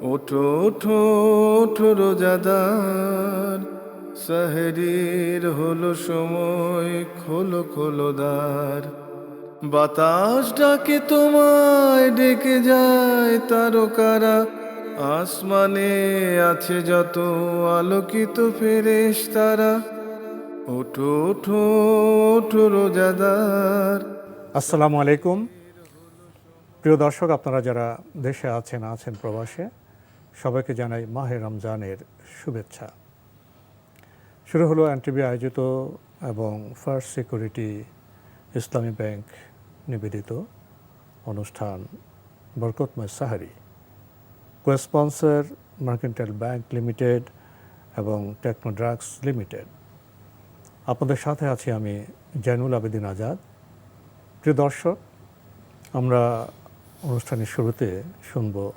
ওঠো ওঠো ওঠো রোজাদার, সাহেরির হলো সময়, খোলো খোলো দ্বার। বাতাস ডাকে তোমায়, ডেকে যায় তারকারা, আসমানে আছে যত আলোকিত ফেরেশতারা। ওঠো ওঠো ওঠো রোজাদার। আসসালামু আলাইকুম। প্রিয় দর্শক, আপনারা যারা দেশে আছেন প্রবাসে, সবাইকে জানাই মাহে রমজানের শুভেচ্ছা। শুরু হলো এনটিভি আয়োজিত এবং ফার্স্ট সিকিউরিটি ইসলামী ব্যাংক নিবেদিত অনুষ্ঠান বরকতময় sehri, co-sponsor mercantile bank limited এবং টেকনো ড্রাগস লিমিটেড। আপনাদের সাথে আছি আমি জয়নুল আবেদিন আজাদ। প্রিয় দর্শক, আমরা অনুষ্ঠানের শুরুতে শুনব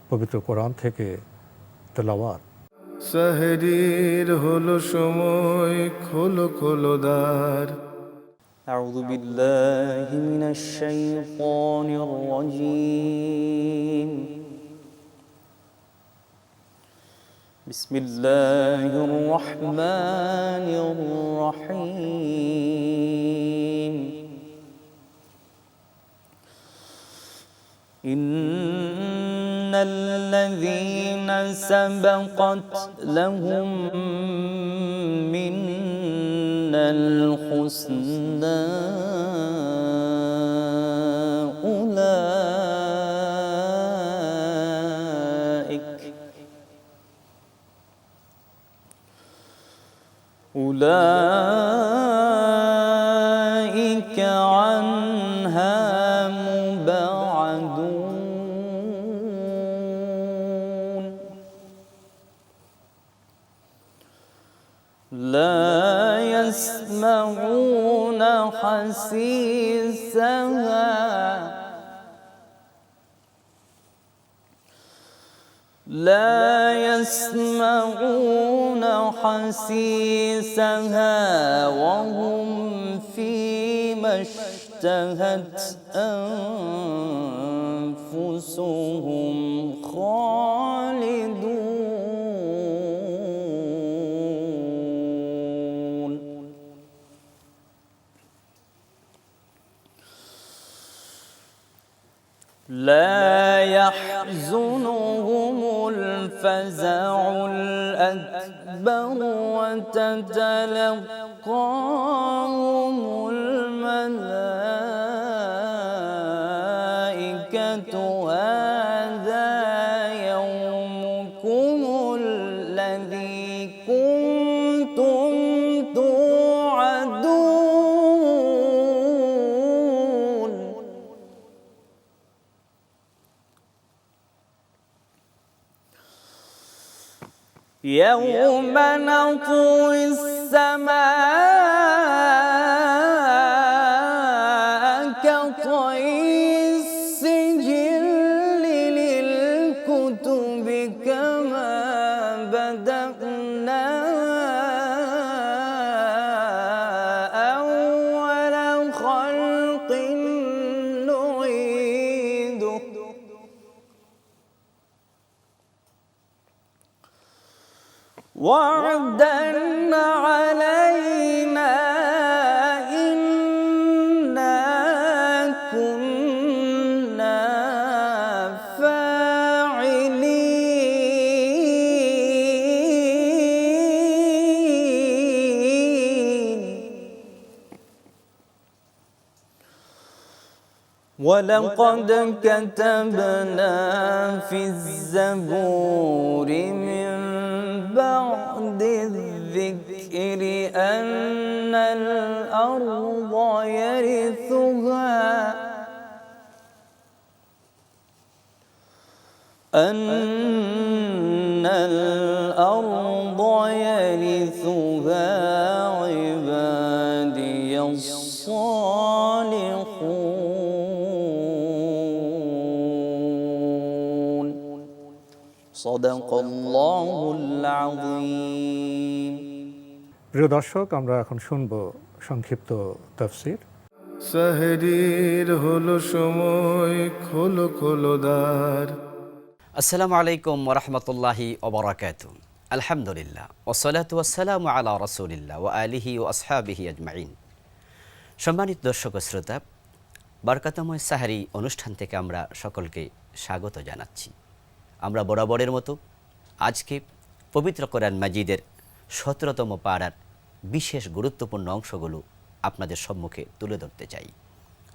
পবিত্র কোরআন থেকে তেলাওয়াত। সাহেরির হলো সময়, খোলো খোলো দ্বার। أعوذ بالله من الشيطان الرجيم. بسم الله الرحمن الرحيم. إن الذين سبقت لهم منا الحسنى أولئك عنها مبعدون. لا يسمعون حسيسها وهم فيما اشتهت أنفسهم خالدون. لا يحزنهم الفزع الأكبر وتتلقاهم الملائكة هذا يومكم الذي كنتم توعدون. يوم نطوي السماء كطي السجل للكتب كما بدأنا أول خلق نعيده وعدا علينا إنا كنا فاعلين. ولقد كتبنا في الزبور من بعد الذكر أن الأرض يرثها عبادي الصالحون. صدق الله العظيم. প্রিয় দর্শক, আমরা এখন শুনব সংক্ষিপ্ত তাফসীর। সাহেরির হলো সময়, খোলো খোলো দ্বার। আসসালামু আলাইকুম ওরহমতুল্লাহি ওবরাকাতু। আলহামদুলিল্লাহ ওসলাতু ওয়াসসালামু আলা রাসূলিল্লাহ ওয়া আলিহি ওয়া আসহাবিহি আজমাইন। সম্মানিত দর্শক ও শ্রোতা, বরকতময় সাহারি অনুষ্ঠান থেকে আমরা সকলকে স্বাগত জানাচ্ছি। আমরা বরাবরের মতো আজকে পবিত্র কোরআন মাজিদের ১৭তম পারার বিশেষ গুরুত্বপূর্ণ অংশগুলো আপনাদের সম্মুখে তুলে ধরতে চাই।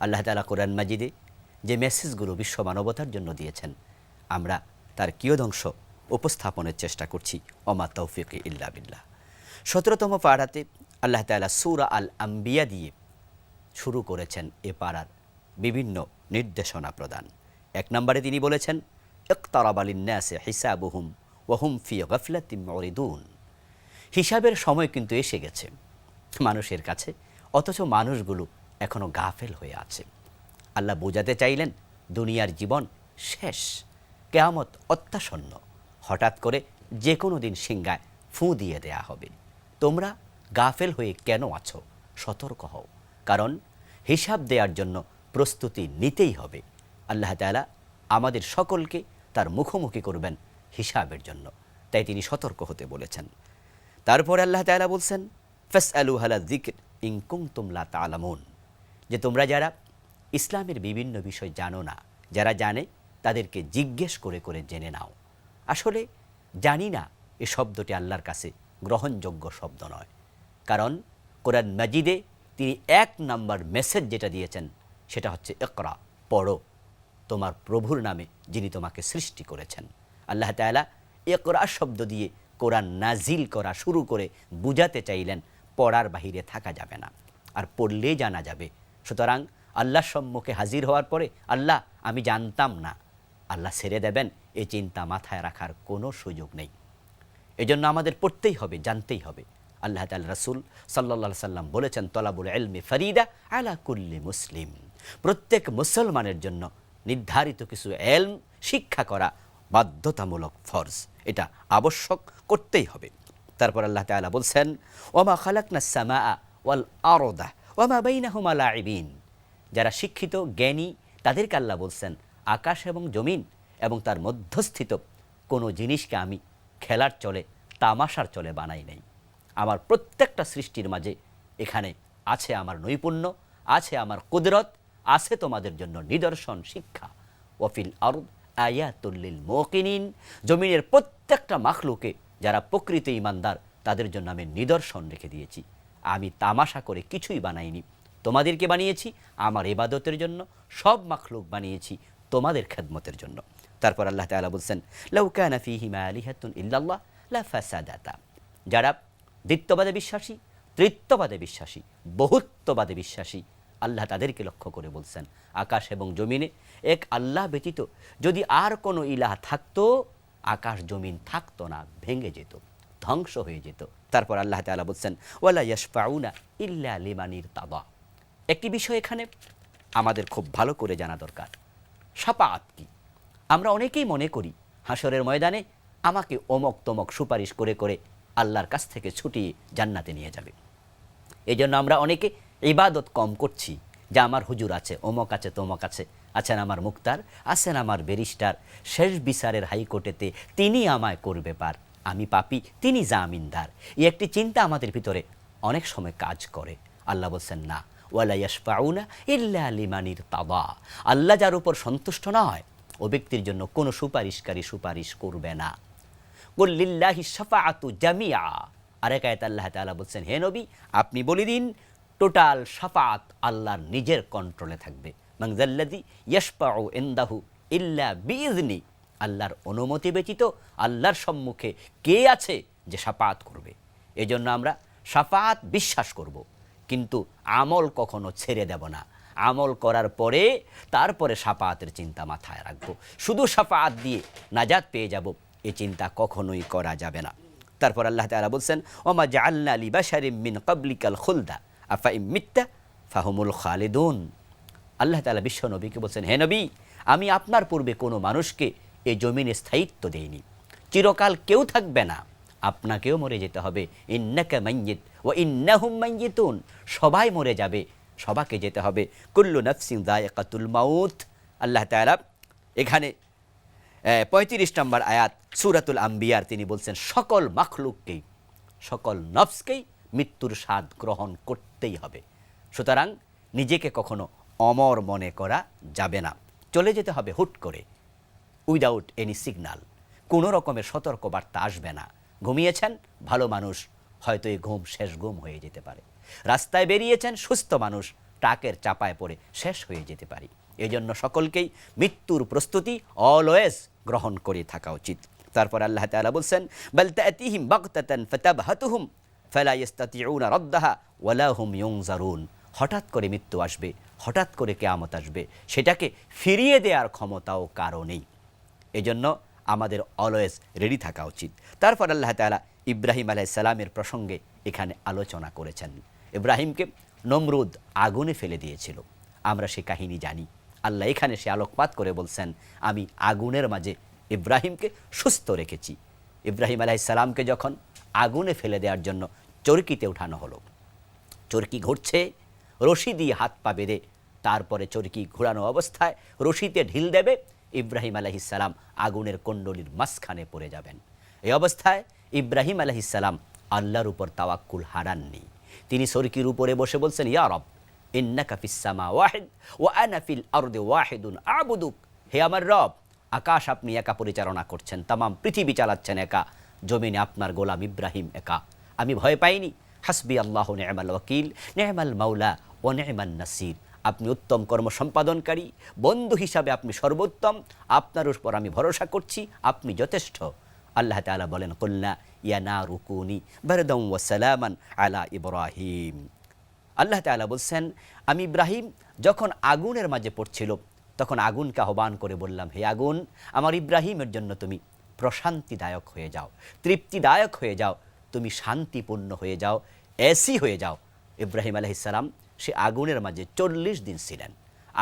আল্লাহ তাআলা কোরআন মাজিদে যে মেসেজগুলো বিশ্ব মানবতার জন্য দিয়েছেন, আমরা তার কিয়দংশ উপস্থাপনের চেষ্টা করছি। ওমা তৌফিক ইল্লা বিল্লাহ। ১৭তম পারাতে আল্লাহ তাআলা সূরা আল আম্বিয়া দিয়ে শুরু করেছেন এ পারার বিভিন্ন নির্দেশনা প্রদান। ১ নম্বরে তিনি বলেছেন, ইকতারাবা লিন্নাসি হিসাবুহুম ওয়া হুম ফি গাফলাতিন মুরিদুন। হিসাবের সময় কিন্তু এসে গেছে মানুষের কাছে, অথচ মানুষগুলো এখনও গাফেল হয়ে আছে। আল্লাহ বোঝাতে চাইলেন দুনিয়ার জীবন শেষ, কিয়ামত অত্যাসন্ন, হঠাৎ করে যে কোনো দিন সিংহায় ফুঁ দিয়ে দেয়া হবে। তোমরা গাফেল হয়ে কেন আছো? সতর্ক হও, কারণ হিসাব দেওয়ার জন্য প্রস্তুতি নিতেই হবে। আল্লাহ তাআলা আমাদের সকলকে তার মুখোমুখি করবেন হিসাবের জন্য, তাই তিনি সতর্ক হতে বলেছেন। তারপর আল্লাহ তাআলা বলছেন, ফাসআলু আহলা যিকর ইন কুনতুম লা তা'লামুন, যে তোমরা যারা ইসলামের বিভিন্ন বিষয় জানো না, যারা জানে তাদেরকে জিজ্ঞেস করে করে জেনে নাও। আসলে জানি না এ শব্দটি আল্লাহর কাছে গ্রহণযোগ্য শব্দ নয়, কারণ কোরআন মাজিদে তিনি ১ নম্বর মেসেজ যেটা দিয়েছেন সেটা হচ্ছে ইকরা, পড়ো তোমার প্রভুর নামে যিনি তোমাকে সৃষ্টি করেছেন। আল্লাহ তাআলা ইকরা শব্দ দিয়ে কোরআন নাজিল করা শুরু করে বুঝাতে চাইলেন পড়ার বাহিরে থাকা যাবে না, আর পড়লেই জানা যাবে। সুতরাং আল্লাহর সম্মুখে হাজির হওয়ার পরে আল্লাহ আমি জানতাম না, আল্লাহ ছেড়ে দেবেন, এই চিন্তা মাথায় রাখার কোনো সুযোগ নেই। এজন্য আমাদের পড়তেই হবে, জানতেই হবে। আল্লাহ তাআলা রাসূল সাল্লাল্লাহু আলাইহি সাল্লাম বলেছেন, তলাবুল ইলমি ফারিদা আলা কুল্লি মুসলিম। প্রত্যেক মুসলমানের জন্য নির্ধারিত কিছু ইলম শিক্ষা করা বাধ্যতামূলক ফরজ, এটা আবশ্যক, করতেই হবে। তারপর আল্লাহ তাআলা বলছেন, ওমা খালাকনাস সামাআ ওয়াল আরদা ওমা বাইনাহুমা লাঈবিন। যারা শিক্ষিত জ্ঞানী তাদেরকে আল্লাহ বলছেন, আকাশ এবং জমিন এবং তার মধ্যস্থিত কোনো জিনিসকে আমি খেলার চলে, তামাশার চলে বানাই নাই। আমার প্রত্যেকটা সৃষ্টির মাঝে এখানে আছে আমার নৈপুণ্য, আছে আমার কুদরত, আছে তোমাদের জন্য নিদর্শন, শিক্ষা। ওয়াফিল আরদ আয়াতুল লিল মুকিনিন। জমিনের প্রত্যেকটা মাখলুকে যারা প্রকৃত ঈমানদার তাদের জন্য আমি নিদর্শন রেখে দিয়েছি। আমি তামাশা করে কিছুই বানাইনি, তোমাদেরকে বানিয়েছি আমার ইবাদতের জন্য, সব মাখলুক বানিয়েছি তোমাদের খেদমতের জন্য। তারপর আল্লাহ তাআলা বলছেন, লাউ কানা ফীহিমা আলিহাতুন ইল্লাল্লাহ লাফাসাদাতা। যারা দ্বিত্ববাদে বিশ্বাসী, ত্রিত্ববাদে বিশ্বাসী, বহুত্ববাদে বিশ্বাসী, আল্লাহ তাদেরকে লক্ষ্য করে বলছেন, আকাশ এবং জমিনে এক আল্লাহ ব্যতীত যদি আর কোনো ইলাহ থাকতো, আকাশ জমিন থাকতো না, ভেঙে যেত, ধ্বংস হয়ে যেত। তারপর আল্লাহ তাআলা বলছেন, ওয়ালা ইয়াশফাউনা ইল্লা লিমান ইরতাদা। একটি বিষয় এখানে আমাদের খুব ভালো করে জানা দরকার, শাফাআত কি। আমরা অনেকেই মনে করি হাসরের ময়দানে আমাকে অমক তমক সুপারিশ করে করে আল্লাহর কাছ থেকে ছুটিয়ে জান্নাতে নিয়ে যাবে। এই জন্য আমরা অনেকে ইবাদত কম করছি, যে আমার হুজুর আছে, অমক আছে, তমক আছে, আছেন আমার মুক্তার, আছেন আমার ব্যারিস্টার, শেষ বিচারের হাইকোর্টেতে তিনি আমায় করবে পার, আমি পাপী, তিনি জামিনদার। এই একটি চিন্তা আমাদের ভিতরে অনেক সময় কাজ করে। আল্লাহ বলছেন, না, ওয়ালা ইয়াশফাউনা ইল্লা লিমান ইরতাদা। আল্লাহ যার উপর সন্তুষ্ট না হয় ও ব্যক্তির জন্য কোনো সুপারিশকারী সুপারিশ করবে না। কুল লিল্লাহি শাফাআতু জামিআ। আরেক আয়াতে আল্লাহ তাআলা বলছেন, হে নবী আপনি বলে দিন টোটাল শাফাআত আল্লাহর নিজের কন্ট্রোলে থাকবে। মান যাল্লাযী ইয়াশফাউ ইনদাহু ইল্লা বিইযনি। আল্লাহর অনুমতি ব্যতীত আল্লাহর সম্মুখে কে আছে যে শাফাআত করবে? এজন্য আমরা শাফাআত বিশ্বাস করব, কিন্তু আমল কখনো ছেড়ে দেব না। আমল করার পরে তারপরে শাফাআতের চিন্তা মাথায় রাখবো। শুধু শাফাআত দিয়ে নাজাত পেয়ে যাব এই চিন্তা কখনোই করা যাবে না। তারপর আল্লাহ তাআলা বলছেন, ওমা জাআলনা লিবাশারিম মিন ক্বাবলিকাল খুলদা আফা ইম মিত্তা ফাহুমুল খালিদুন। আল্লাহ তাআলা বিশ্ব নবীকে বলছেন, হে নবী আমি আপনার পূর্বে কোনো মানুষকে এই জমিনে স্থায়িত্ব দেইনি, চিরকাল কেউ থাকবে না, আপনাকেও মরে যেতে হবে। ইন্নাকা মাইয়িত ওয়া ইন্নাহুম মাইয়িতুন। সবাই মরে যাবে, সবাইকে যেতে হবে। কুল্লু নাফসিন যায়িকাতুল মাউত। আল্লাহ তাআলা এখানে 35 নম্বর আয়াত সূরাতুল আম্বিয়ার তিনি বলছেন সকল মাখলুককেই, সকল নফসকেই মৃত্যুর স্বাদ গ্রহণ করতেই হবে। সুতরাং নিজেকে কখনো অমর মনে করা যাবে না, চলে যেতে হবে হুট করে, উইদাউট এনি সিগন্যাল, কোনো রকমের সতর্কবার্তা আসবে না। ঘুমিয়েছেন ভালো মানুষ, হয়তো এই ঘুম শেষ ঘুম হয়ে যেতে পারে। রাস্তায় বেরিয়েছেন সুস্থ মানুষ, ট্রাকের চাপায় পড়ে শেষ হয়ে যেতে পারে। এই জন্য সকলকেই মৃত্যুর প্রস্তুতি অলওয়েজ গ্রহণ করে থাকা উচিত। তারপর আল্লাহ তাআলা বলছেন বাল তাতিহিম বাগতাতান ফাতাবহাতুহুম ফালা ইস্তাতিউনা রাদ্দাহা ওয়ালা হুম ইউনজারুন। হঠাৎ করে মৃত্যু আসবে, হঠাৎ করে কিয়ামত আসবে, সেটাকে ফিরিয়ে দেওয়ার ক্ষমতাও কারো নেই। এজন্য আমাদের অলওয়েজ রেডি থাকা উচিত। তারপর আল্লাহ তাআলা ইব্রাহিম আলাইহিস সালামের প্রসঙ্গে এখানে আলোচনা করেছেন। ইব্রাহিমকে নমরুদ আগুনে ফেলে দিয়েছিল, আমরা সে কাহিনী জানি। আল্লাহ এখানে সে আলোকপাত করে বলছেন আমি আগুনের মাঝে ইব্রাহিমকে সুস্থ রেখেছি। ইব্রাহিম আলাইহিস সালামকে যখন আগুনে ফেলে দেওয়ার জন্য চরকিতে উঠানো হলো, চরকি ঘুরছে, রশি দিয়ে হাত পা বেঁধে তারপরে চরকি ঘোরানো অবস্থায় রশিতে ঢিল দেবে, ইব্রাহিম আলাইহিস সালাম আগুনের কুণ্ডলীর মাঝখানে পড়ে যাবেন। এই অবস্থায় ইব্রাহিম আলাইহিস সালাম আল্লাহর উপর তাওয়াক্কুল হারাননি। তিনি চরকির উপরে বসে বলছেন ইয়া রব ইন্নাকা ফিস সামা ওয়াহিদ ওয়া আনা ফিল আরদি ওয়াহিদুন আবুদুক। হে আমার রব, আকাশ আপনি একা পরিচালনা করছেন, তামাম পৃথিবী চালাচ্ছেন একা, জমিনে আপনার গোলাম ইব্রাহিম একা। আমি ভয় পাইনি। হাসবি আল্লাহু নি'মাল ওয়াকিল নি'মাল মাওলা ওয়া নি'মান নাসির। আপনি উত্তম কর্ম সম্পাদনকারী, বন্ধু হিসাবে আপনি সর্বোত্তম, আপনার উপর আমি ভরসা করছি, আপনি যথেষ্ট। আল্লাহ তাআলা বলেন কুলনা ইয়া নারু কুনি বারদান ওয়া সালামান আলা ইব্রাহিম। আল্লাহ তাআলা বলছেন আমি ইব্রাহিম যখন আগুনের মাঝে পড়ছিল তখন আগুনকে আহ্বান করে বললাম হে আগুন, আমার ইব্রাহিমের জন্য তুমি প্রশান্তিদায়ক হয়ে যাও, তৃপ্তিদায়ক হয়ে যাও, তুমি শান্তিপূর্ণ হয়ে যাও, এসি হয়ে যাও। ইব্রাহিম আলাইহিস সালাম সে আগুনের মাঝে 40 দিন ছিলেন।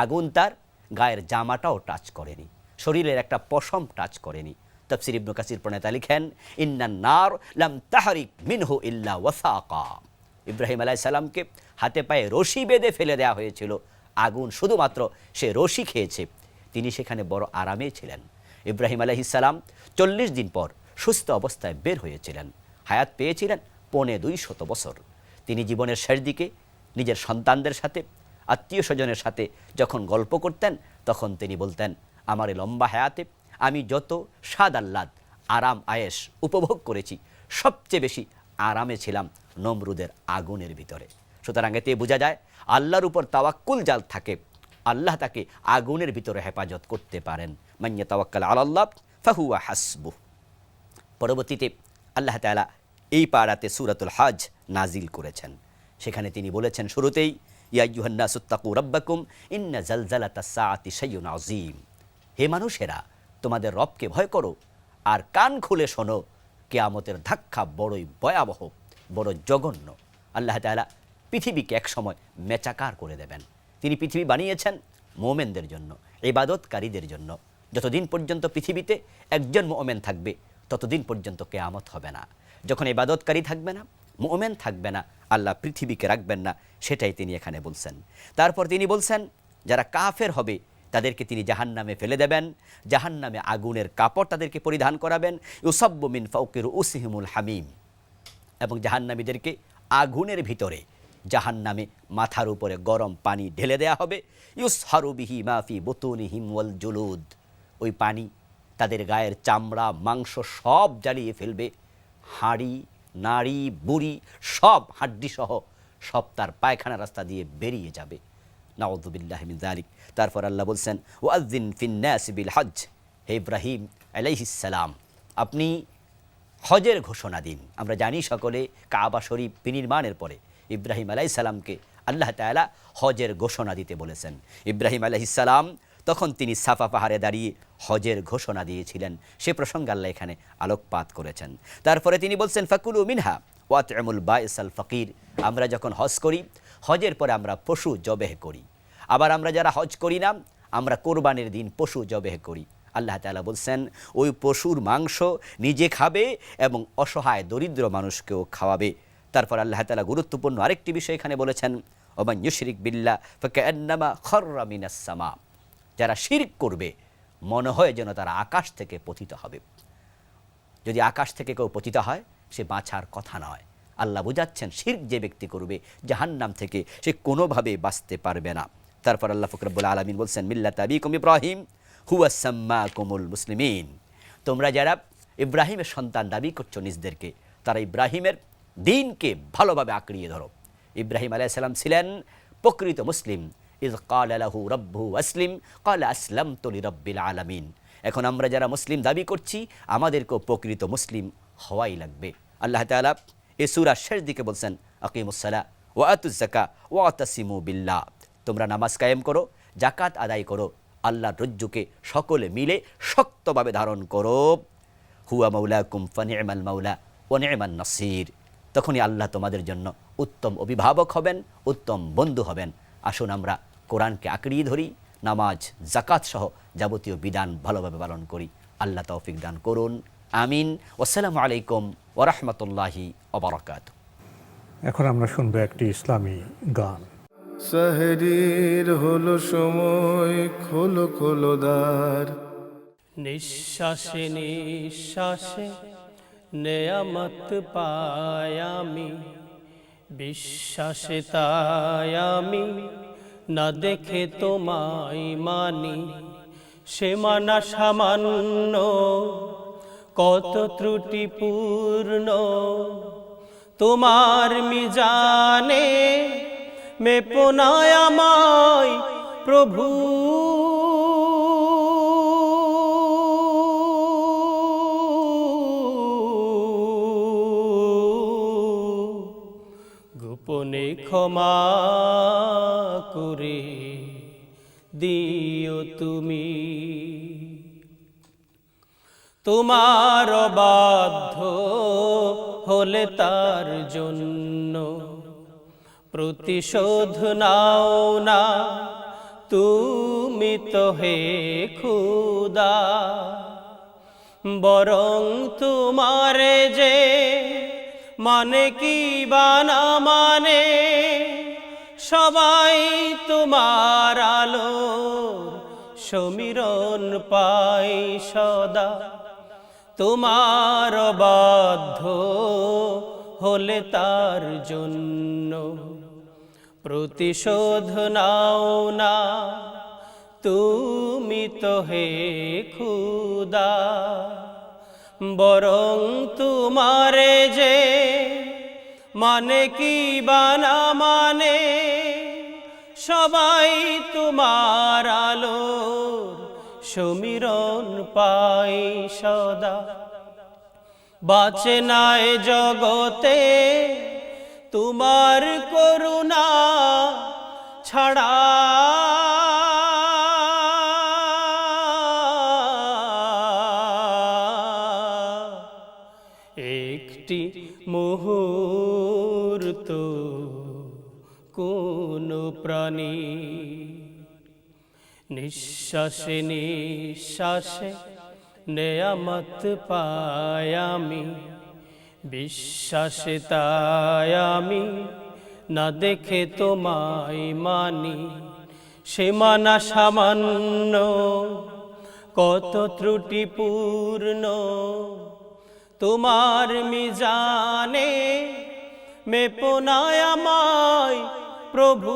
আগুন তার গায়ের জামাটাও টাচ করেনি, শরীরের একটা পশম টাচ করেনি। তাফসীর ইবনে কাসির প্রণেতা লিখেন ইন্নান নার লাম তাহরিক মিনহু ইল্লা ওয়াসাকা। ইব্রাহিম আলাইহিস সালামকে হাতে পায়ে রশি বেঁধে ফেলে দেওয়া হয়েছিল, আগুন শুধুমাত্র সে রশি খেয়েছে, তিনি সেখানে বড় আরামে ছিলেন। ইব্রাহিম আলাইহিস সালাম 40 দিন পর সুস্থ অবস্থায় বের হয়েছিলেন, হায়াত পেয়েছিলেন 250 বছর। তিনি জীবনের শেষ দিকে নিজের সন্তানদের সাথে, আত্মীয় স্বজনের সাথে যখন গল্প করতেন তখন তিনি বলতেন আমার এই লম্বা হায়াতে আমি যত স্বাদ আহ্লাদ আরাম আয়েশ উপভোগ করেছি, সবচেয়ে বেশি আরামে ছিলাম নমরুদের আগুনের ভিতরে। সুতরাং এতে বোঝা যায় আল্লাহর উপর তাওয়াক্কুল যার থাকে আল্লাহ তাকে আগুনের ভিতরে হেফাজত করতে পারেন। মান ইয়াতাওয়াক্কাল আলাল্লাহ ফাহুয়া হাসবুহ। পরবর্তীতে আল্লাহ তাআলা এই পারাতে সূরাতুল হজ নাজিল করেছেন। সেখানে তিনি বলেছেন শুরুতেই ইয়া আইয়ুহান নাসুত্তাকু রাব্বাকুম ইন্না জালজালাতাস সাআতি শাইউন আযীম। হে মানুষেরা, তোমাদের রবকে ভয় করো আর কান খুলে শোনো, কিয়ামতের ধাক্কা বড়ই ভয়াবহ, বড় জঘন্য। আল্লাহ তাআলা পৃথিবীকে একসময় মেচাকার করে দেবেন। তিনি পৃথিবী বানিয়েছেন মুমিনদের জন্য, ইবাদতকারীদের জন্য। যতদিন পর্যন্ত পৃথিবীতে একজন মুমিন থাকবে ততদিন পর্যন্ত কিয়ামত হবে না। যখন ইবাদতকারী থাকবে না, মুমিন থাকবে না, আল্লাহ পৃথিবীকে রাখবেন না, সেটাই তিনি এখানে বলছেন। তারপর তিনি বলছেন যারা কাফের হবে তাদেরকে তিনি জাহান্নামে ফেলে দেবেন, জাহান্নামে আগুনের কাপড় তাদেরকে পরিধান করাবেন, ইউসাব্বু মিন ফাওকি রুউসিহিমুল হামিম। এবং জাহান্নামীদেরকে আগুনের ভিতরে জাহান্নামে মাথার উপরে গরম পানি ঢেলে দেয়া হবে, ইউসহারু বিহি মা ফি বুতুনিহিম ওয়াল জুলুদ। ওই পানি তাদের গায়ের চামড়া মাংস সব জ্বালিয়ে ফেলবে, হাড়ি নাড়ি বুড়ি সব হাড্ডি সহ সব তার পায়খানা রাস্তা দিয়ে বেরিয়ে যাবে। নাউযুবিল্লাহি মিন যালিক। তারপর আল্লাহ বলছেন ওয়াযিন ফিন নাস বিল হজ। হে ইব্রাহিম আলাইহিস সালাম, আপনি হজের ঘোষণা দিন। আমরা জানি সকলে কাবা শরীফ বিনির্মাণের পরে ইব্রাহিম আলাইহিস সালামকে আল্লাহ তাআলা হজের ঘোষণা দিতে বলেছেন। ইব্রাহিম আলাইহিস সালাম তখন তিনি সাফা পাহাড়ে দাঁড়িয়ে হজের ঘোষণা দিয়েছিলেন, সে প্রসঙ্গে আল্লাহ এখানে আলোকপাত করেছেন। তারপরে তিনি বলছেন ফাকুলু মিনহা ওয়াত'ইমুল বাইসাল ফাকির। আমরা যখন হজ করি, হজের পরে আমরা পশু জবেহ করি। আবার আমরা যারা হজ করি না, আমরা কোরবানির দিন পশু জবেহ করি। আল্লাহ তাআলা বলছেন ওই পশুর মাংস নিজে খাবে এবং অসহায় দরিদ্র মানুষকেও খাওয়াবে। তারপর আল্লাহ তাআলা গুরুত্বপূর্ণ আরেকটি বিষয় এখানে বলেছেন ওমান ইউশরিক বিল্লাহ ফাকান্নামা খাররা মিনাস সামা। যারা শিরক করবে, মনে হয় যেন তারা আকাশ থেকে পতিত হবে। যদি আকাশ থেকে কেউ পতিত হয় সে বাঁচার কথা নয়। আল্লাহ বুঝাচ্ছেন শিরক যে ব্যক্তি করবে জাহান্নাম থেকে সে কোনোভাবে বাঁচতে পারবে না। তারপর আল্লাহ পাক রব্বুল আলামিন বলছেন মিল্লাত আবিকুম ইব্রাহিম হুয়া সাম্মাকুমুল মুসলিমিন, তোমরা যারা ইব্রাহিমের সন্তান দাবি করছো নিজদেরকে, তারা ইব্রাহিমের দ্বীনকে ভালোভাবে আঁকড়িয়ে ধরো। ইব্রাহিম আলাইহিস সালাম ছিলেন প্রকৃত মুসলিম। ইয ক্বালা লাহু রাব্বুহু আসলিম ক্বালা আসলামতু লিরাব্বিল আলামিন। এখন আমরা যারা মুসলিম দাবি করছি আমাদেরকেও প্রকৃত মুসলিম হওয়াই লাগবে। আল্লাহ তাআলা এই সূরার শেষ দিকে বলছেন আকিমুস সালাহ ওয়া আতুজ যাকাত ওয়া আতাসিমু বিল্লাহ, তোমরা নামাজ কায়েম করো, যাকাত আদায় করো, আল্লাহর রজ্জুকে সকলে মিলে শক্তভাবে ধারণ করো। হুয়া মাওলাকুম ফানি'মাল মাওলা ওয়া নি'মান নাসির, তখনই আল্লাহ তোমাদের জন্য উত্তম অভিভাবক হবেন, উত্তম বন্ধু হবেন। আসুন আমরা কোরআনকে আঁকড়িয়ে ধরি, নামাজ যাকাত সহ যাবতীয় বিধান ভালোভাবে পালন করি। আল্লাহ তৌফিক দান করুন, আমিন। আসসালামু আলাইকুম ওয়া রাহমাতুল্লাহি ওয়া বারাকাতুহু। এখন আমরা শুনবো একটি ইসলামী গান। সেহরির হলো সময়, খোলো খোলো দ্বার। নিঃশ্বাসে নিঃশ্বাসে নেয়ামত পাই আমি, বিশ্বাসে তাই আমি না দেখে তোমায় মানি। সে মানা সামান্য, কত ত্রুটিপূর্ণ, তোমার মিজানে মেপো না আমায় প্রভু। গোপনে ক্ষমা করে দিও তুমি। তোমার বাধ্য হলে তার জন্য প্রতিশোধ নাও না তুমি তো হে খুদা। বরং তোমারে যে মানে কি বানা মানে, সবাই তোমার আলো সমীরণ পাই সদা। তোমার বাধ্য হলে তার জন্য প্রতিশোধ নাও না তুমি তো হে খুদা। বরং তোমারে যে মানে কি বানা মানে, সবাই তোমার আলোর সমীরণ পাই সদা। বাঁচে নাই জগতে তোমার করুণা ছাড়া, একটি মুহূর্ত কোন প্রাণী। নিঃশ্বাসে নিঃশ্বাসে নেয়ামত পাই আমি, বিশ্বাসে তাই আমি না দেখে তোমায় মানি। সে মানা সামান্য, কত ত্রুটিপূর্ণ, তোমার মিজানে মেপো না আমায় প্রভু।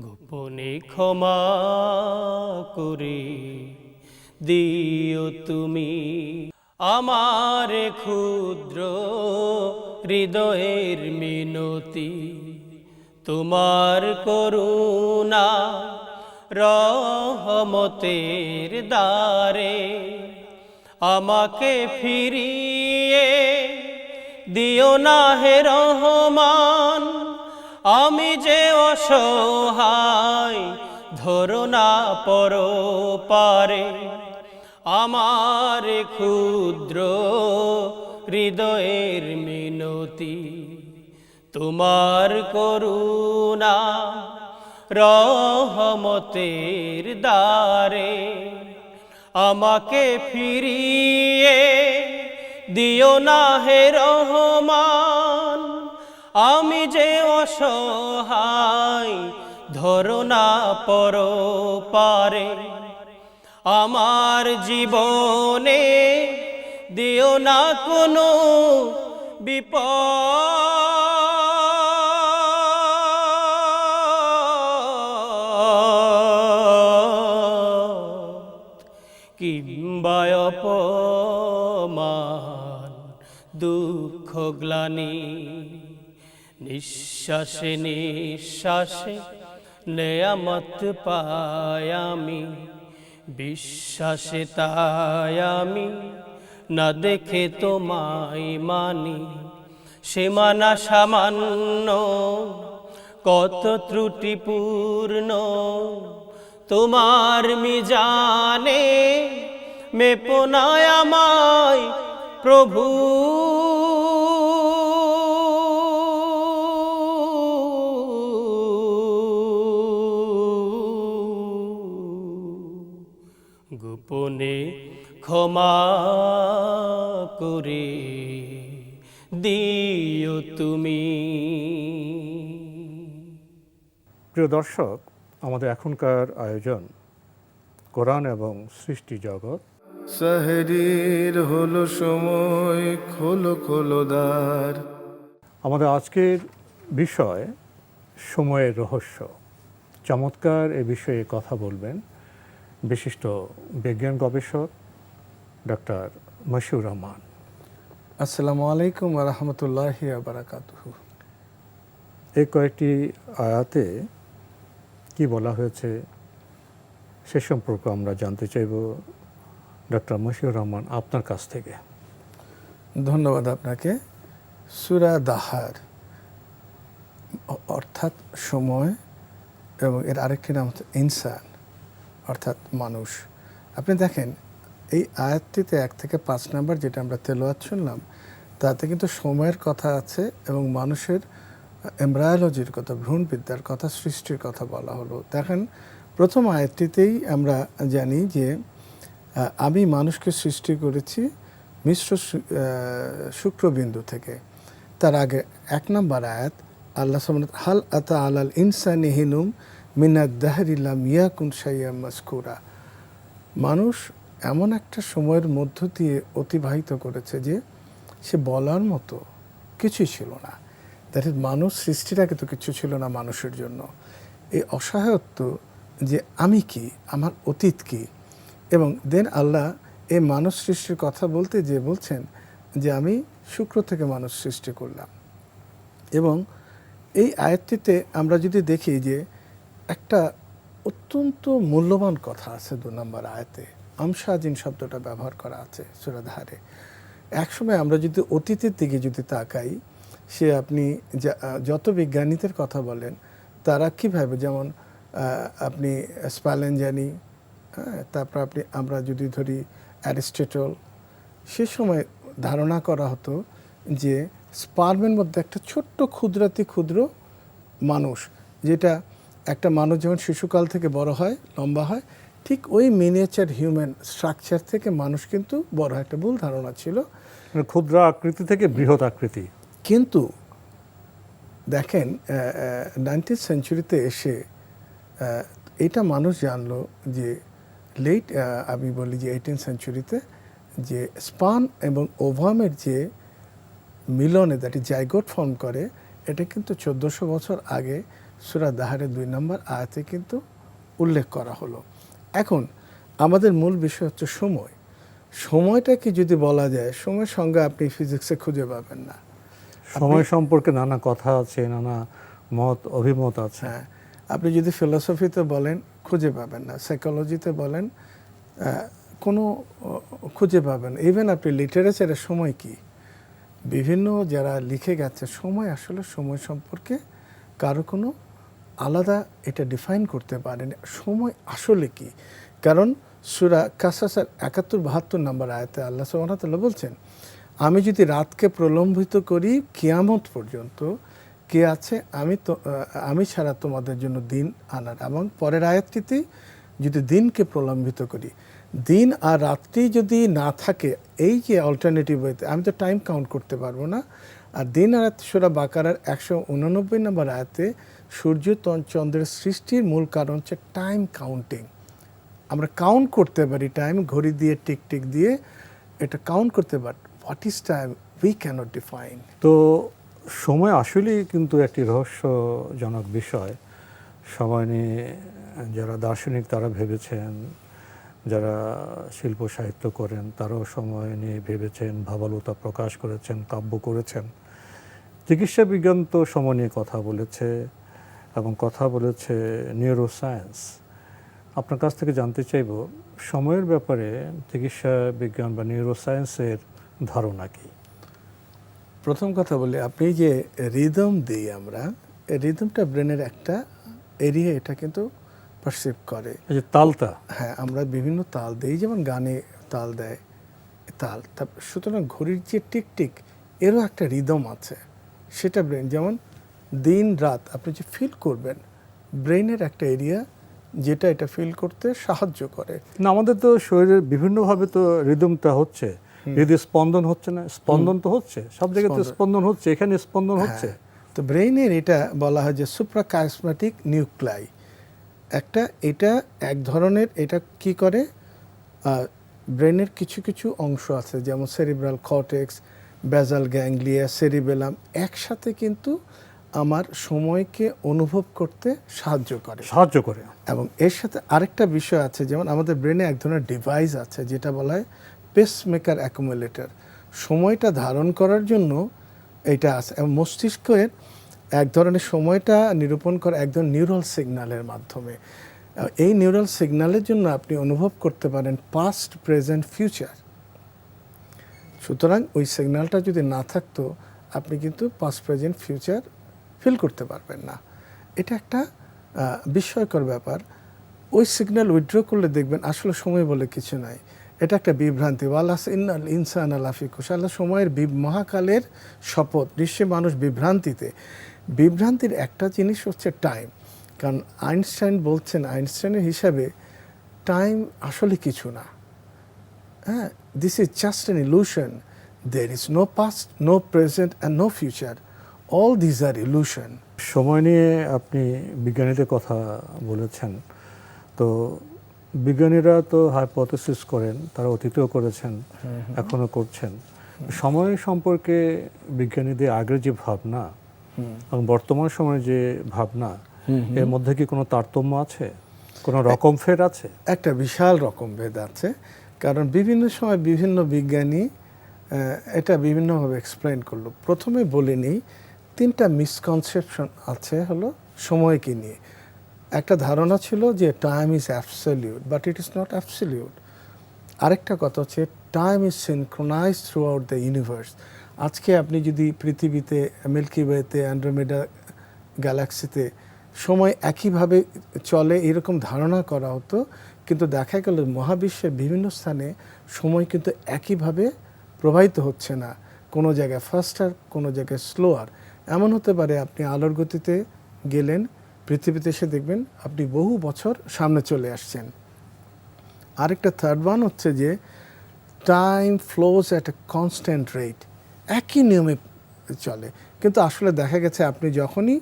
গোপনে ক্ষমা করে দিও তুমি। আমার ক্ষুদ্র হৃদয়ের মিনতি, তোমার করুণা রহমতের দ্বারে আমাকে ফিরিয়ে দিও না হে রহমান। আমি যে অসহায় ধরো না পরপারে, আমার ক্ষুদ্র হৃদয়ের মিনতি, তোমার করুণা রহমতের দ্বারে আমাকে ফিরিয়ে দিও না হে রহমান। আমি যে অসহায় ধরো না পর পারে আমার জীবনে দিও না কোনো বিপদ কিংবা অপমান দুঃখ গ্লানি নিঃশ্বাসে নিঃশ্বাসে নেয়ামত পাই আমি বিশ্বাসে তাই আমি না দেখে তোমায় মানি সীমানা সামান্য কত ত্রুটিপূর্ণ তোমার মিজানে মেপনায় আমায় প্রভু গোপনে ক্ষমা করে দিও তুমি। প্রিয় দর্শক, আমাদের এখনকার আয়োজন কোরআন এবং সৃষ্টি জগৎ। সাহরির হলো সময়, খোলো খোলো দ্বার। আমাদের আজকের বিষয় সময়ের রহস্য। চমৎকার এ বিষয়ে কথা বলবেন বিশিষ্ট বিজ্ঞান গবেষক ডক্টর মশিউর রহমান। আসসালামু আলাইকুম ওয়া রাহমাতুল্লাহি ওয়া বারাকাতুহু। এই কয়েকটি আয়াতে কি বলা হয়েছে সে সম্পর্কে আমরা জানতে চাইব ডক্টর মশিউর রহমান আপনার কাছ থেকে। ধন্যবাদ আপনাকে। সূরা দাহার অর্থাৎ সময় এবং এর আরেকটি নাম হচ্ছে ইনসান অর্থাৎ মানুষ। আপনি দেখেন এই আয়াতটিতে 1 থেকে 5 নম্বর যেটা আমরা তেলাওয়াত শুনলাম তাতে কিন্তু সময়ের কথা আছে এবং মানুষের এমব্রায়োলজির কথা, ভ্রূণবিদ্যার কথা, সৃষ্টির কথা বলা হলো। দেখেন প্রথম আয়াতটিতেই আমরা জানি যে আমি মানুষকে সৃষ্টি করেছি মিশ্র শুক্রবিন্দু থেকে। তার আগে 1 নম্বর আয়াত আল্লাহ সুবহানাহু হাল আতা আলাল ইনসানি হিনুম মিনাদ দাহরি লাম ইয়াকুন শাইআম মাযকুরা। মানুষ এমন একটা সময়ের মধ্য দিয়ে অতিবাহিত করেছে যে সে বলার মতো কিছুই ছিল না। দ্যাট ইজ মানুষ সৃষ্টিটা কিন্তু কিছু ছিল না মানুষের জন্য। এই অসহায়ত্ব যে আমি কি, আমার অতীত কি, এবং দেন আল্লাহ এই মানুষ সৃষ্টির কথা বলতে যে বলছেন যে আমি শুক্র থেকে মানুষ সৃষ্টি করলাম। এবং এই আয়াতটিতে আমরা যদি দেখি যে একটা অত্যন্ত মূল্যবান কথা আছে 2 নম্বর আয়াতে, আমশাজিন শব্দটা ব্যবহার করা আছে সূরা দাহারে। একসময় আমরা যদি অতীতের দিকে যদি তাকাই, সে আপনি যত বিজ্ঞানীদের কথা বলেন তারা কীভাবে, যেমন আপনি স্প্যালেনজানি, তারপর আমরা যদি ধরি অ্যারিস্টটল, সে সময় ধারণা করা হতো যে স্পার্মের মধ্যে একটা ছোট্ট ক্ষুদ্রাতি ক্ষুদ্র মানুষ, যেটা একটা মানুষ যেমন শিশুকাল থেকে বড় হয়, লম্বা হয়, ঠিক ওই মিনিয়েচার হিউম্যান স্ট্রাকচার থেকে মানুষ কিন্তু বড় হয়। একটা ভুল ধারণা ছিল, ক্ষুদ্র আকৃতি থেকে বৃহৎ আকৃতি। কিন্তু দেখেন 19th সেঞ্চুরিতে এসে এটা মানুষ জানলো যে আমি বলি যে 18th সেঞ্চুরিতে যে স্পার্ম এবং ওভামের যে মিলনে দ্যাট ইজ জাইগোট ফর্ম করে, এটা কিন্তু 1400 বছর আগে সূরা দাহারের 2 নম্বর আয়াতে কিন্তু উল্লেখ করা হলো। এখন আমাদের মূল বিষয় হচ্ছে সময়। সময়টাকে যদি বলা যায়, সময়ের সঙ্গে আপনি ফিজিক্সে খুঁজে পাবেন না। সময় সম্পর্কে নানা কথা আছে, নানা মত অভিমত আছে। হ্যাঁ, আপনি যদি ফিলোসফিতে বলেন খুঁজে পাবেন না, সাইকোলজিতে বলেন কোনো খুঁজে পাবেন। ইভেন আপনি লিটারেচারের সময় কি, বিভিন্ন যারা লিখে গেছে সময়, আসলে সময় সম্পর্কে কারো কোনো আলাদা এটা ডিফাইন করতে পারেনি সময় আসলে কি। কারণ সূরা কাসাসের 71-72 নম্বর আয়াতে আল্লাহ সুবহানাহু ওয়া তাআলা বলছেন, আমি যদি রাতকে প্রলম্বিত করি কিয়ামত পর্যন্ত, কে আছে আমি ছাড়া তোমাদের জন্য দিন আনার। এবং পরের আয়াতটিতে যদি দিনকে প্রলম্বিত করি, দিন আর রাত্রি যদি না থাকে, এই যে অল্টারনেটিভ ওয়েতে আমি তো টাইম কাউন্ট করতে পারবো না, আর দিন আয়াত সূরা বাকারার 189 নম্বর আয়াতে সূর্য চন্দ্রের সৃষ্টির মূল কারণ হচ্ছে টাইম কাউন্টিং। আমরা কাউন্ট করতে পারি টাইম, ঘড়ি দিয়ে টিক টিক দিয়ে এটা কাউন্ট করতে পারি। What is time we cannot define. তো সময় আসলেই কিন্তু একটি রহস্যজনক বিষয়। সময় নিয়ে যারা দার্শনিক তারা ভেবেছেন, যারা শিল্প সাহিত্য করেন তারাও সময় নিয়ে ভেবেছেন, ভাবালুতা প্রকাশ করেছেন, কাব্য করেছেন। চিকিৎসা বিজ্ঞান তো সময় নিয়ে কথা বলেছে এবং কথা বলেছে নিউরোসায়েন্স। আপনার কাছ থেকে জানতে চাইব সময়ের ব্যাপারে চিকিৎসা বিজ্ঞান বা নিউরোসায়েন্সের ধারণা কি? প্রথম কথা বলি, আপনি যে রিদম দিই আমরা, এই রিদমটা ব্রেনের একটা এরিয়া, এটা কিন্তু পারসিভ করে। এই যে তালটা, হ্যাঁ, আমরা বিভিন্ন তাল দিই, যেমন গানে তাল দেয় তাল। সুতরাং ঘড়ির যে টিক টিক এরও একটা রিদম আছে, সেটা ব্রেন যেমন দিন রাত আপনি যে ফিল করবেন, ব্রেনের একটা এরিয়া যেটা এটা ফিল করতে সাহায্য করে। না আমাদের তো শরীরের বিভিন্নভাবে তো রিদমটা হচ্ছে, যদি স্পন্দন হচ্ছে না, স্পন্দন তো হচ্ছে, সব জায়গায় তো স্পন্দন হচ্ছে, এখানে স্পন্দন হচ্ছে। তো ব্রেইনের এটা বলা হয় যে সুপ্রাকাইসমেটিক নিউক্লাই একটা, এটা এক ধরনের, এটা কি করে ব্রেনের কিছু কিছু অংশ আছে যেমন সেরিব্রাল কর্টেক্স, বেজাল গ্যাংলিয়া, সেরিবেলাম, একসাথে কিন্তু আমার সময়কে অনুভব করতে সাহায্য করে। এবং এর সাথে আরেকটা বিষয় আছে, যেমন আমাদের ব্রেনে এক ধরনের ডিভাইস আছে যেটা বলা হয় পেসমেকার অ্যাকুমুলেটর। সময়টা ধারণ করার জন্য এটা আছে, এবং মস্তিষ্কের এক ধরনের সময়টা নিরূপণ করে এক ধরনের নিউরাল সিগন্যালের মাধ্যমে। এই নিউরাল সিগন্যালের জন্য আপনি অনুভব করতে পারেন পাস্ট, প্রেজেন্ট, ফিউচার। সুতরাং ওই সিগন্যালটা যদি না থাকতো আপনি কিন্তু পাস্ট, প্রেজেন্ট, ফিউচার ফিল করতে পারবেন না। এটা একটা বিস্ময়কর ব্যাপার। ওই সিগন্যাল উইথড্র করলে দেখবেন আসলে সময় বলে কিছু নাই, এটা একটা বিভ্রান্তি। ওয়ালাস ইন্নাল ইনসানা লাফি খুশাল, সময়ের মহাকালের শপথ। নিশ্চয়ই মানুষ বিভ্রান্তির একটা জিনিস হচ্ছে টাইম। কারণ আইনস্টাইন বলছেন, আইনস্টাইনের হিসাবে টাইম আসলে কিছু না। হ্যাঁ, this is just an illusion. There is no past, no present and no future, all these are illusion. সময় নিয়ে আপনি বিজ্ঞানীদের কথা বলেছেন, তো বিজ্ঞানীরা তো হাইপোথেসিস করেন, তারা অতীতেও করেছেন, এখনো করছেন। সময় সম্পর্কে বিজ্ঞানীদের আগের যে ভাবনা এবং বর্তমান সময়ের যে ভাবনা, এর মধ্যে কি কোনো তারতম্য আছে, কোনো রকম ফের আছে? একটা বিশাল রকম ভেদ আছে, কারণ বিভিন্ন সময় বিভিন্ন বিজ্ঞানী এটা বিভিন্নভাবে এক্সপ্লেন করলো। প্রথমে বলে নিই, 3টা মিসকনসেপশন আছে হলো সময়কে নিয়ে। একটা ধারণা ছিল যে time is absolute, but it is not absolute. আরেকটা কথা হচ্ছে time is synchronise through out the universe. আজকে আপনি যদি পৃথিবীতে, মিল্কি ওয়েতে, অ্যান্ড্রোমেডা গ্যালাক্সিতে সময় একইভাবে চলে এরকম ধারণা করা হতো, কিন্তু দেখা গেল মহাবিশ্বের বিভিন্ন স্থানে সময় কিন্তু একইভাবে প্রবাহিত হচ্ছে না। কোনো জায়গায় ফাস্টার, কোনো জায়গায় স্লোয়ার। এমন হতে পারে আপনি আলোর গতিতে গেলেন, পৃথিবীতে এসে দেখবেন আপনি বহু বছর সামনে চলে আসছেন। আরেকটা থার্ড ওয়ান হচ্ছে যে time flows at a constant rate, একই নিয়মে চলে। কিন্তু আসলে দেখা গেছে আপনি যখনই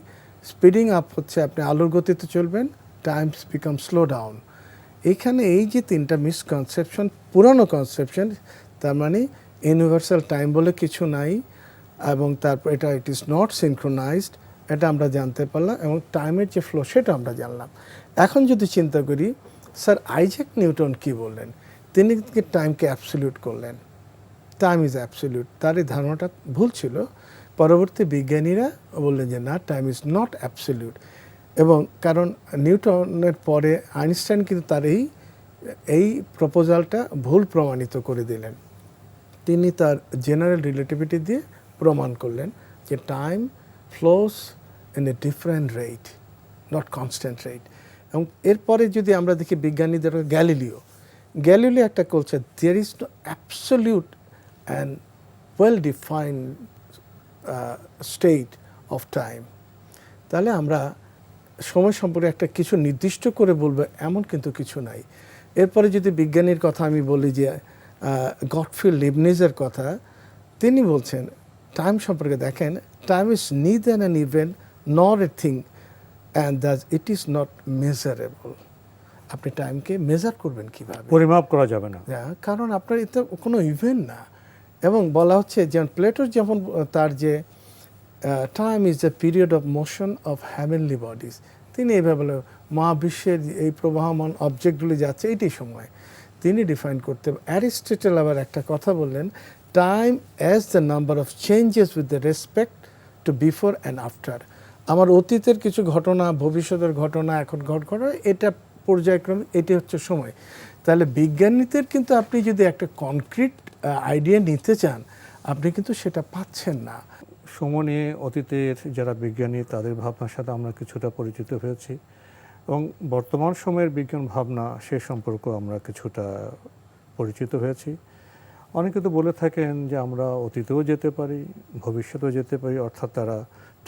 স্পিডিং আপ হচ্ছে, আপনি আলোর গতিতে চলবেন, টাইমস বিকাম স্লো ডাউন। এইখানে এই যে 3টা মিসকনসেপশন, পুরানো কনসেপশন, তার মানে ইউনিভার্সাল টাইম বলে কিছু নাই, এবং তারপর এটা ইট ইজ নট সিনক্রোনাইজড, এটা আমরা জানতে পারলাম, এবং টাইমের যে ফ্লো সেটা আমরা জানলাম। এখন যদি চিন্তা করি, স্যার আইজ্যাক নিউটন কি বললেন? তিনি টাইমকে অ্যাবসলিউট করলেন, টাইম ইজ অ্যাবসলিউট। তার এই ধারণাটা ভুল ছিল। পরবর্তী বিজ্ঞানীরা বললেন যে না, টাইম ইজ নট অ্যাবসলিউট। এবং কারণ নিউটনের পরে আইনস্টাইন কিন্তু তার এই প্রপোজালটা ভুল প্রমাণিত করে দিলেন। তিনি তার জেনারেল রিলেটিভিটি দিয়ে প্রমাণ করলেন যে time flows in a different rate, not constant rate. এবং এরপরে যদি আমরা দেখি বিজ্ঞানীদের, গ্যালিলিও একটা বলছে there is no absolute and well defined state of time. তাহলে আমরা সময় সম্পর্কে একটা কিছু নির্দিষ্ট করে বলবো এমন কিন্তু কিছু নাই। এরপরে যদি বিজ্ঞানীর কথা আমি বলি, যে গটফ্রিড লিবনিজের কথা, তিনি বলছেন টাইম সম্পর্কে দেখেন, time is neither an event nor a thing and that it is not measurable. আপনি টাইমকে মেজার করবেন কীভাবে? পরিমাপ করা যাবে না। কারণ আপনার এটা কোনো ইভেন্ট না। এবং বলা হচ্ছে যেমন প্লেটোর যেমন তার যে time is the period of motion of heavenly bodies, তিনি এইভাবে মহাবিশ্বের এই প্রবাহমান অবজেক্টগুলি যাচ্ছে এইটাই সময় তিনি ডিফাইন করতে। অ্যারিস্টটল আবার একটা কথা বললেন, time as the number of changes with the respect to before and after. আমার অতীতের কিছু ঘটনা, ভবিষ্যতের ঘটনা, এখন ঘটনা, এটা পর্যায়ক্রমে, এটি হচ্ছে সময়। তাহলে বিজ্ঞানীদের কিন্তু আপনি যদি একটা কনক্রিট আইডিয়া নিতে চান, আপনি কিন্তু সেটা পাচ্ছেন না। সময় নিয়ে অতীতের যারা বিজ্ঞানী তাদের ভাবনার সাথে আমরা কিছুটা পরিচিত হয়েছি, এবং বর্তমান সময়ের বিজ্ঞান ভাবনা সে সম্পর্ক আমরা কিছুটা পরিচিত হয়েছি। অনেকে তো বলে থাকেন যে আমরা অতীতেও যেতে পারি, ভবিষ্যতেও যেতে পারি, অর্থাৎ তারা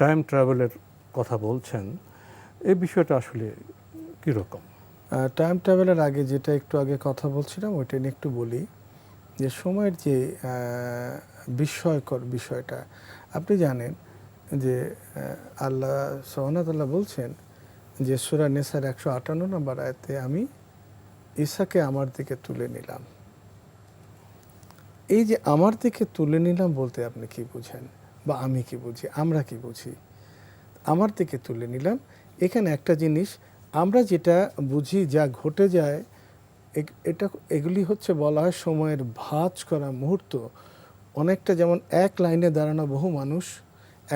টাইম ট্রাভেলের কথা বলছেন। এই বিষয়টা আসলে কীরকম? টাইম ট্রাভেলের আগে যেটা একটু আগে কথা বলছিলাম ওইটা নিয়ে একটু বলি, যে সময়ের যে বিস্ময়কর বিষয়টা। আপনি জানেন যে আল্লাহ সুবহানাহু ওয়া তাআলা বলছেন যে সূরা নিসার 158 নম্বর আয়াতে, আমি ঈসাকে আমার দিকে তুলে নিলাম। এই যে আমার দিকে তুলে নিলাম বলতে আপনি কি বুঝেন, বা আমি কি বুঝি, আমরা কি বুঝি? আমার দিকে তুলে নিলাম, এখানে একটা জিনিস আমরা যেটা বুঝি যা ঘটে যায়, এগুলি হচ্ছে বলা হয় সময়ের ভাঁজ করা মুহূর্ত। অনেকটা যেমন এক লাইনে দাঁড়ানো বহু মানুষ,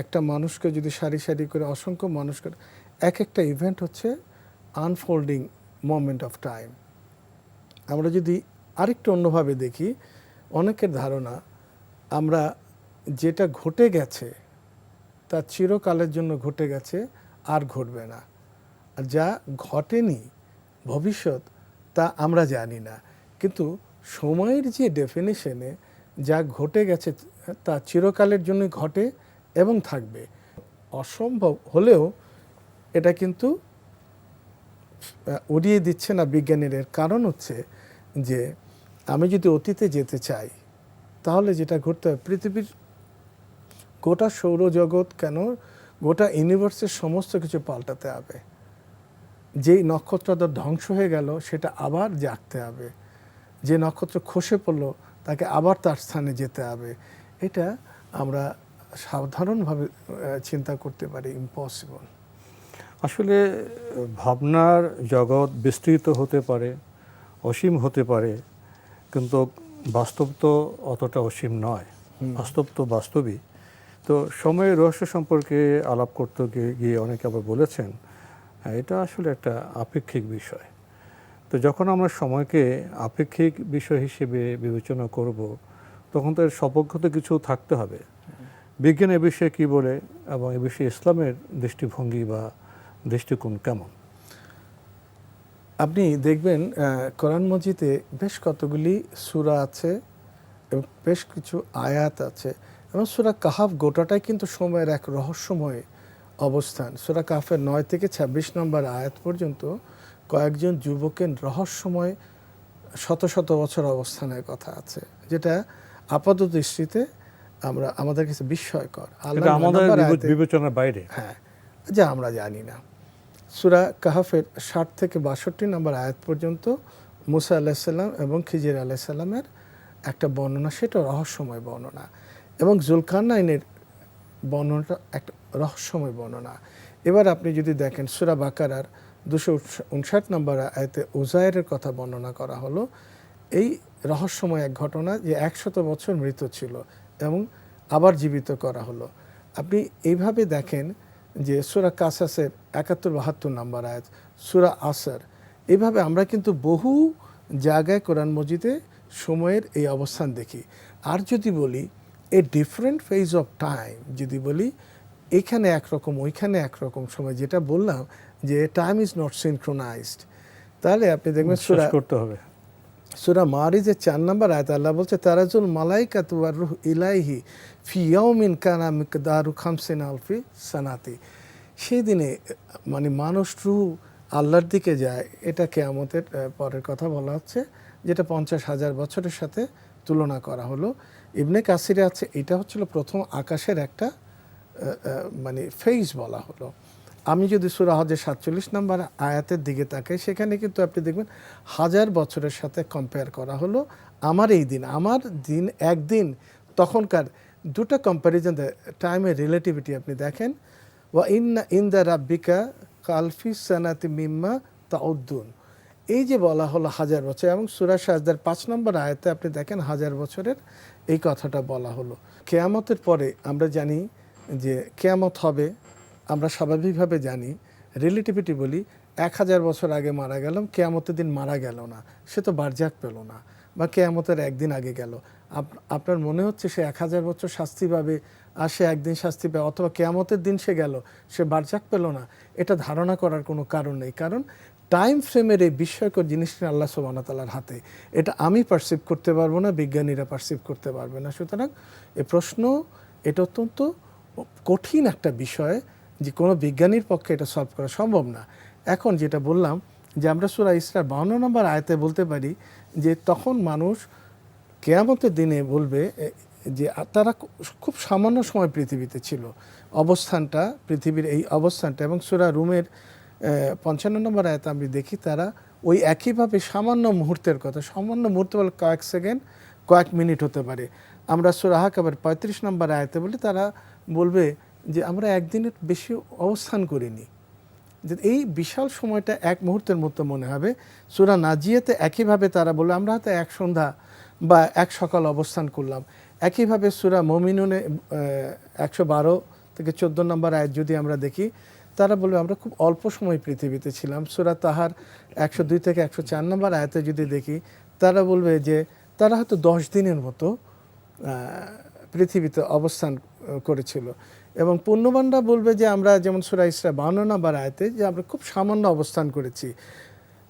একটা মানুষকে যদি সারি সারি করে অসংখ্য মানুষ করে, এক একটা ইভেন্ট হচ্ছে আনফোল্ডিং মোমেন্ট অফ টাইম। আমরা যদি আরেকটু অন্যভাবে দেখি, অনেকের ধারণা আমরা যেটা ঘটে গেছে তা চিরকালের জন্য ঘটে গেছে, আর ঘটবে না। আর যা ঘটেনি ভবিষ্যৎ, তা আমরা জানি না। কিন্তু সময়ের যে ডেফিনেশনে যা ঘটে গেছে তা চিরকালের জন্য ঘটে এবং থাকবে। অসম্ভব হলেও এটা কিন্তু উড়িয়ে দিচ্ছে না বিজ্ঞানীদের। কারণ হচ্ছে যে আমি যদি অতীতে যেতে চাই, তাহলে যেটা ঘটতে হবে, পৃথিবীর গোটা সৌরজগৎ কেন, গোটা ইউনিভার্সের সমস্ত কিছু পাল্টাতে হবে। যেই নক্ষত্রটা ধ্বংস হয়ে গেল সেটা আবার জাগতে হবে, যে নক্ষত্র খসে পড়লো তাকে আবার তার স্থানে যেতে হবে। এটা আমরা সাধারণভাবে চিন্তা করতে পারি ইম্পসিবল। আসলে ভাবনার জগৎ বিস্তৃত হতে পারে, অসীম হতে পারে, কিন্তু বাস্তব তো অতটা অসীম নয়। বাস্তব তো বাস্তবই। তো সময়ের রহস্য সম্পর্কে আলাপ করতে গিয়ে অনেকে আবার বলেছেন এটা আসলে একটা আপেক্ষিক বিষয়। তো যখন আমরা সময়কে আপেক্ষিক বিষয় হিসেবে বিবেচনা করব, তখন তো এর সপক্ষত কিছু থাকতে হবে। বিজ্ঞান এ বিষয়ে কী বলে, এবং এ বিষয়ে ইসলামের দৃষ্টিভঙ্গি বা দৃষ্টিকোণ কেমন? আপনি দেখবেন কোরআন মজিদে বেশ কতগুলি সূরা আছে এবং বেশ কিছু আয়াত আছে, এবং সূরা কাহাফ গোটাটাই কিন্তু সময়ের এক রহস্যময় অবস্থান। সূরা কাহাফের 9 থেকে 26 নম্বর আয়াত পর্যন্ত কয়েকজন যুবকের রহস্যময় শত শত বছর অবস্থানের কথা আছে, যেটা আপাত দৃষ্টিতে আমাদের কাছে বিস্ময়কর, এটা আমাদের বিবেচনার বাইরে। হ্যাঁ, যা আমরা জানি না। সূরা কাহাফের 60 থেকে 62 নম্বর আয়াত পর্যন্ত মুসা আলাইসাল্লাম এবং খিজির আলাইসাল্লামের একটা বর্ণনা, সেটা রহস্যময় বর্ণনা, এবং জুলকারনাইনের বর্ণনাটা একটা রহস্যময় বর্ণনা। এবার আপনি যদি দেখেন সূরা বাকারার 259 নম্বর আয়াতে উজায়েরের কথা বর্ণনা করা হলো। এই রহস্যময় এক ঘটনা যে 100 বছর মৃত ছিল এবং আবার জীবিত করা হলো। আপনি এইভাবে দেখেন যে সূরা কাসাসের 71-72 নম্বর আয়াত, সূরা আসর, এইভাবে আমরা কিন্তু বহু জায়গায় কোরআন মজিদে সময়ের এই অবস্থান দেখি। আর যদি বলি a different phase of time, যদি বলি এখানে একরকম ওইখানে একরকম সময়, যেটা বললাম যে টাইম ইজ নট সিনক্রোনাইজড, তাহলে আপনি দেখবেন সূরা মারিজের 4 নম্বর আয়াত আল্লাহ বলছে, তারাজুল মালাইকাতু ওয়ার রূহ ইলাইহি ফি ইয়াউমিন কানা মিকদারু 50 আলফি সানাতি। সেই দিনে মানে মানুষ রূহ আল্লাহর দিকে যায়, এটা কিয়ামতের পরের কথা বলা হচ্ছে, যেটা 50,000 বছরের সাথে তুলনা করা হলো। ইবনে কাসিরে আছে এটা হচ্ছিল প্রথম আকাশের একটা মানে ফেজ বলা হলো। আমি যদি সূরা হজের 47 নম্বর আয়াতের দিকে তাকাই, সেখানে কিন্তু আপনি দেখবেন 1000 বছরের সাথে কম্পেয়ার করা হলো আমার এই দিন, আমার দিন একদিন। তখনকার দুটো কম্প্যারিজন, টাইমের রিলেটিভিটি আপনি দেখেন। ওয়া ইন্না ইনদা রাব্বিকা কালফি সানাতি মিম্মা তাউদ্দুন, এই যে বলা হলো 1000 বছর, এবং সূরা সাজদার 5 নম্বর আয়াতে আপনি দেখেন 1000 বছরের এই কথাটা বলা হলো। কিয়ামতের পরে আমরা জানি যে কিয়ামত হবে, আমরা স্বাভাবিকভাবে জানি, রিলেটিভিটি বলি, 1000 বছর আগে মারা গেলাম, কিয়ামতের দিন মারা গেল না, সে তো বারজাক পেল না, বা কিয়ামতের একদিন আগে গেল। আপনার মনে হচ্ছে সে 1000 বছর শাস্তি পাবে আর সে একদিন শাস্তি পাবে, অথবা কিয়ামতের দিন সে গেল, সে বারজাক পেল না, এটা ধারণা করার কোনো কারণ নেই। কারণ টাইম ফ্রেমের এই বিস্ময়কর জিনিসটা আল্লাহ সুবহানাহু ওয়া তাআলার হাতে, এটা আমি পারসিভ করতে পারবো না, বিজ্ঞানীরা পারসিভ করতে পারবে না। সুতরাং এ প্রশ্ন এটা অত্যন্ত কঠিন একটা বিষয়, যে কোনো বিজ্ঞানীর পক্ষে এটা সলভ করা সম্ভব না। এখন যেটা বললাম যে আমরা সূরা ইসরার 52 নম্বর আয়াতে বলতে পারি যে তখন মানুষ কিয়ামতের দিনে বলবে যে তারা খুব সামান্য সময় পৃথিবীতে ছিল, অবস্থানটা, পৃথিবীর এই অবস্থানটা, এবং সূরা রুমের 55 নম্বর আয়াতে আমি দেখি তারা ওই একইভাবে সামান্য মুহূর্তের কথা, সামান্য মুহূর্ত বলে কয়েক সেকেন্ড, কয়েক মিনিট হতে পারে। আমরা সূরা আহকাবের 35 নম্বর আয়াতে বলি, তারা বলবে যে আমরা একদিনের বেশি অবস্থান করিনি, যে এই বিশাল সময়টা এক মুহূর্তের মতো মনে হবে। সূরা নাজিয়াতে একইভাবে তারা বলবে আমরা হয়তো এক সন্ধ্যা বা এক সকাল অবস্থান করলাম। একইভাবে সূরা মুমিনুনে 112 থেকে 14 নম্বর আয়াত যদি আমরা দেখি, তারা বলবে আমরা খুব অল্প সময় পৃথিবীতে ছিলাম। সূরা তাহার 102 থেকে 104 নম্বর আয়াতে যদি দেখি, তারা বলবে যে তারা হয়তো 10 দিনের মতো পৃথিবীতে অবস্থান করেছিল। এবং পুণ্যবানরা বলবে যে আমরা, যেমন সূরা ইসরা 52 নম্বর আয়াতে, যে আমরা খুব সামান্য অবস্থান করেছি।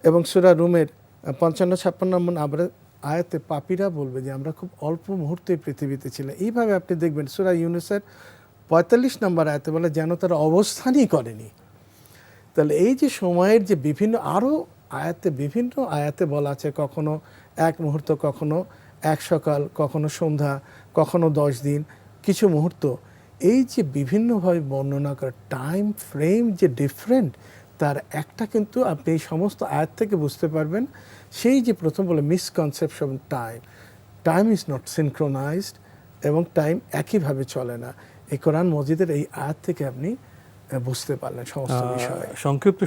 এবং সূরা রুমের 55-56 নম্বর আয়াতে পাপীরা বলবে যে আমরা খুব অল্প মুহূর্তে পৃথিবীতে ছিলাম। এইভাবে আপনি দেখবেন সূরা ইউনূসের 45 নম্বর আয়াতে বলে যেন তারা অবস্থানই করেনি। তাহলে এই যে সময়ের যে বিভিন্ন আরও আয়াতে, বিভিন্ন আয়াতে বলা আছে, কখনো এক মুহূর্ত, কখনো এক সকাল, কখনো সন্ধ্যা, কখনো 10 দিন, কিছু মুহূর্ত, এই যে বিভিন্নভাবে বর্ণনা করা টাইম ফ্রেম যে ডিফারেন্ট, তার একটা কিন্তু আপনি এই সমস্ত আয়াত থেকে বুঝতে পারবেন। সেই যে প্রথম বলে misconception, time is not synchronised, এবং টাইম একইভাবে চলে না। এই কোরআন মজিদের এই আয়াত থেকে আপনি বুঝতে পারলেন সমস্ত বিষয়। সংক্ষিপ্ত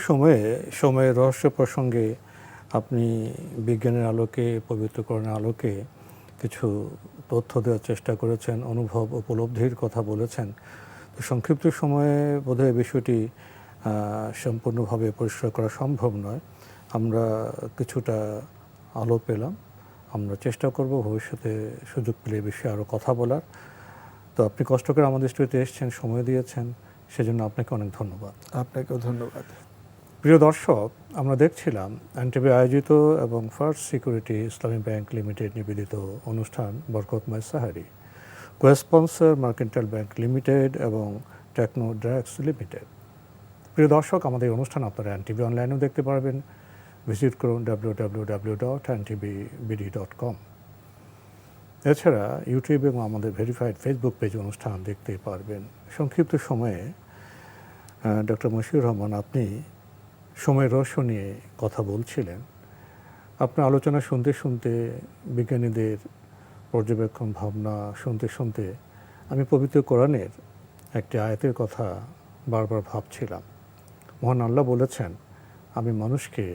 সময়ের রহস্য প্রসঙ্গে আপনি বিজ্ঞানের আলোকে, পবিত্র কোরআনের আলোকে কিছু তথ্য দেওয়ার চেষ্টা করেছেন, অনুভব, উপলব্ধির কথা বলেছেন। তো সংক্ষিপ্ত সময়ে বোধহয় বিষয়টি সম্পূর্ণভাবে পরিষ্কার করা সম্ভব নয়। আমরা কিছুটা আলো পেলাম, আমরা চেষ্টা করব ভবিষ্যতে সুযোগ পেলে এই বিষয়ে আরও কথা বলার। তো আপনি কষ্ট করে আমাদের স্টুডিওতে এসেছেন, সময় দিয়েছেন, সেজন্য আপনাকে অনেক ধন্যবাদ। আপনাকেও ধন্যবাদ। প্রিয় দর্শক, আমরা দেখছিলাম এনটিভি আয়োজিত এবং ফার্স্ট সিকিউরিটি ইসলামী ব্যাংক লিমিটেড নিবেদিত অনুষ্ঠান বরকতময় sehri, co-sponsor mercantile bank limited এবং টেকনো ড্রাগস লিমিটেড। প্রিয় দর্শক, আমাদের অনুষ্ঠান আপনারা এনটিভি অনলাইনেও দেখতে পারবেন। ভিজিট করুন www.ntvbd.com। এছাড়া ইউটিউব এবং আমাদের ভেরিফাইড ফেসবুক পেজ অনুষ্ঠান দেখতে পারবেন। সংক্ষিপ্ত সময়ে ডক্টর মশিউর রহমান, আপনি সময়ের রহস্য নিয়ে কথা বলছিলেন। আপনার আলোচনা শুনতে শুনতে, বিজ্ঞানীদের পর্যবেক্ষণ, ভাবনা শুনতে শুনতে আমি পবিত্র কোরআনের একটি আয়াতের কথা বারবার ভাবছিলাম। মহান আল্লাহ বলেছেন, আমি মানুষকে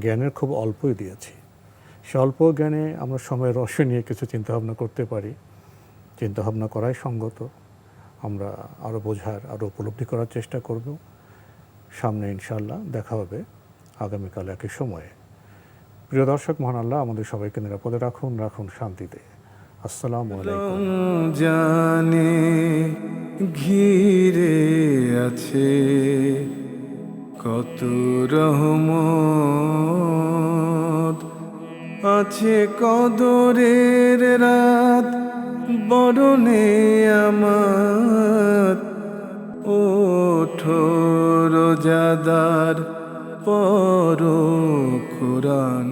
জ্ঞানের খুব অল্পই দিয়েছি। সে অল্প জ্ঞানে আমরা সময়ের রহস্য নিয়ে কিছু চিন্তাভাবনা করতে পারি। চিন্তাভাবনা করাই সঙ্গত। আমরা আরও বোঝার, আরও উপলব্ধি করার চেষ্টা করব। সামনে ইনশাআল্লাহ দেখা হবে আগামীকাল একই সময়ে। প্রিয় দর্শক, মহান আল্লাহ আমাদের সবাইকে নিরাপদে রাখুন, রাখুন শান্তিতে। আসসালামু আলাইকুম। জানে ঘিরে আছে কত রহমত, আছে কদরের রাত বরণে আমার। ওঠো রোজাদার, পড়ো কোরআন,